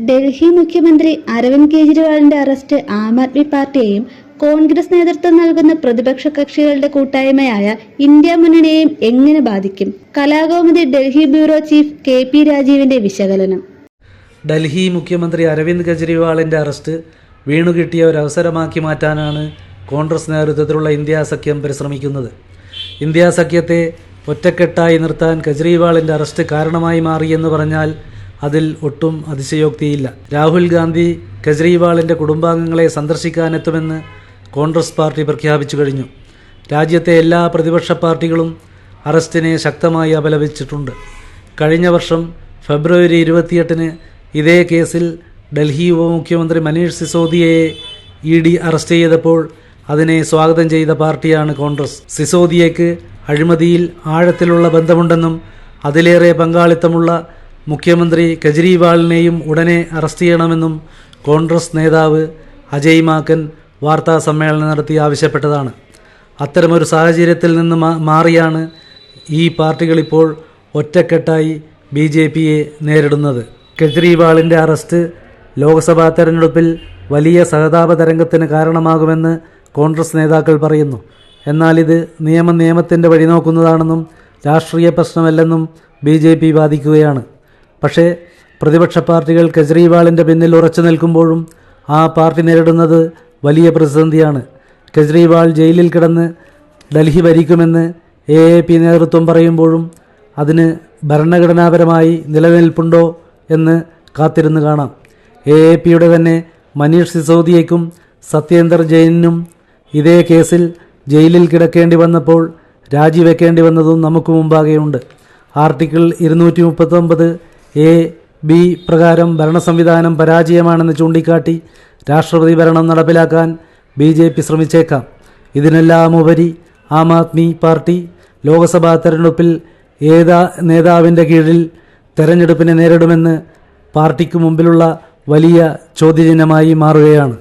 ഡൽഹി മുഖ്യമന്ത്രി അരവിന്ദ് കെജ്രിവാളിന്റെ അറസ്റ്റ് ആം ആദ്മി പാർട്ടിയെയും കോൺഗ്രസ് നേതൃത്വം നൽകുന്ന പ്രതിപക്ഷ കക്ഷികളുടെ കൂട്ടായ്മയായ ഇന്ത്യ മുന്നണിയെയും എങ്ങനെ ബാധിക്കും? Kalakaumudi Delhi bureau chief KP രാജീവിന്റെ വിശകലനം. ഡൽഹി മുഖ്യമന്ത്രി അരവിന്ദ് കെജ്രിവാളിന്റെ അറസ്റ്റ് വീണുകിട്ടിയ ഒരവസരമാക്കി മാറ്റാനാണ് കോൺഗ്രസ് നേതൃത്വത്തിലുള്ള ഇന്ത്യ സഖ്യം പരിശ്രമിക്കുന്നത്. ഇന്ത്യ സഖ്യത്തെ ഒറ്റക്കെട്ടായി നിർത്താൻ കെജ്രിവാളിന്റെ അറസ്റ്റ് കാരണമായി മാറിയെന്ന് പറഞ്ഞാൽ അതിൽ ഒട്ടും അതിശയോക്തിയില്ല. രാഹുൽ ഗാന്ധി കെജ്രിവാളിന്റെ കുടുംബാംഗങ്ങളെ സന്ദർശിക്കാനെത്തുമെന്ന് കോൺഗ്രസ് പാർട്ടി പ്രഖ്യാപിച്ചു കഴിഞ്ഞു. രാജ്യത്തെ എല്ലാ പ്രതിപക്ഷ പാർട്ടികളും അറസ്റ്റിനെ ശക്തമായി അപലപിച്ചിട്ടുണ്ട്. കഴിഞ്ഞ വർഷം ഫെബ്രുവരി 28-ന് ഇതേ കേസിൽ ഡൽഹി ഉപമുഖ്യമന്ത്രി മനീഷ് സിസോദിയയെ ED അറസ്റ്റ് ചെയ്തപ്പോൾ അതിനെ സ്വാഗതം ചെയ്ത പാർട്ടിയാണ് കോൺഗ്രസ്. സിസോദിയയ്ക്ക് അഴിമതിയിൽ ആഴത്തിലുള്ള ബന്ധമുണ്ടെന്നും അതിലേറെ പങ്കാളിത്തമുള്ള മുഖ്യമന്ത്രി കെജ്രിവാളിനെയും ഉടനെ അറസ്റ്റ് ചെയ്യണമെന്നും കോൺഗ്രസ് നേതാവ് അജയ് മാക്കൻ വാർത്താ സമ്മേളനം നടത്തി ആവശ്യപ്പെട്ടതാണ്. അത്തരമൊരു സാഹചര്യത്തിൽ നിന്ന് മാറിയാണ് ഈ പാർട്ടികളിപ്പോൾ ഒറ്റക്കെട്ടായി BJPയെ നേരിടുന്നത്. കെജ്രിവാളിൻ്റെ അറസ്റ്റ് ലോക്സഭാ തെരഞ്ഞെടുപ്പിൽ വലിയ സഹതാപ തരംഗത്തിന് കാരണമാകുമെന്ന് കോൺഗ്രസ് നേതാക്കൾ പറയുന്നു. എന്നാൽ ഇത് നിയമത്തിൻ്റെ വഴി നോക്കുന്നതാണെന്നും രാഷ്ട്രീയ പ്രശ്നമല്ലെന്നും BJP വാദിക്കുകയാണ്. പക്ഷേ പ്രതിപക്ഷ പാർട്ടികൾ കെജ്രിവാളിൻ്റെ പിന്നിൽ ഉറച്ചു നിൽക്കുമ്പോഴും ആ പാർട്ടി നേരിടുന്നത് വലിയ പ്രതിസന്ധിയാണ്. കെജ്രിവാൾ ജയിലിൽ കിടന്ന് ഡൽഹി ഭരിക്കുമെന്ന് AAP നേതൃത്വം പറയുമ്പോഴും അതിന് ഭരണഘടനാപരമായി നിലനിൽപ്പുണ്ടോ എന്ന് കാത്തിരുന്ന് കാണാം. AAPയുടെ തന്നെ മനീഷ് സിസോദിയയ്ക്കും സത്യേന്ദർ ജെയിനും ഇതേ കേസിൽ ജയിലിൽ കിടക്കേണ്ടി വന്നപ്പോൾ രാജിവെക്കേണ്ടി വന്നതും നമുക്ക് മുമ്പാകെയുണ്ട്. ആർട്ടിക്കിൾ 239A(b) പ്രകാരം ഭരണ സംവിധാനം പരാജയമാണെന്ന് ചൂണ്ടിക്കാട്ടി രാഷ്ട്രപതി ഭരണം നടപ്പിലാക്കാൻ BJP ശ്രമിച്ചേക്കാം. ഇതിനെല്ലാം ഉപരി ആം ആദ്മി പാർട്ടി ലോക്സഭാ തെരഞ്ഞെടുപ്പിൽ നേതാവിൻ്റെ കീഴിൽ തെരഞ്ഞെടുപ്പിനെ നേരിടുമെന്ന് പാർട്ടിക്ക് മുമ്പിലുള്ള വലിയ ചോദ്യചിഹ്നമായി മാറുകയാണ്.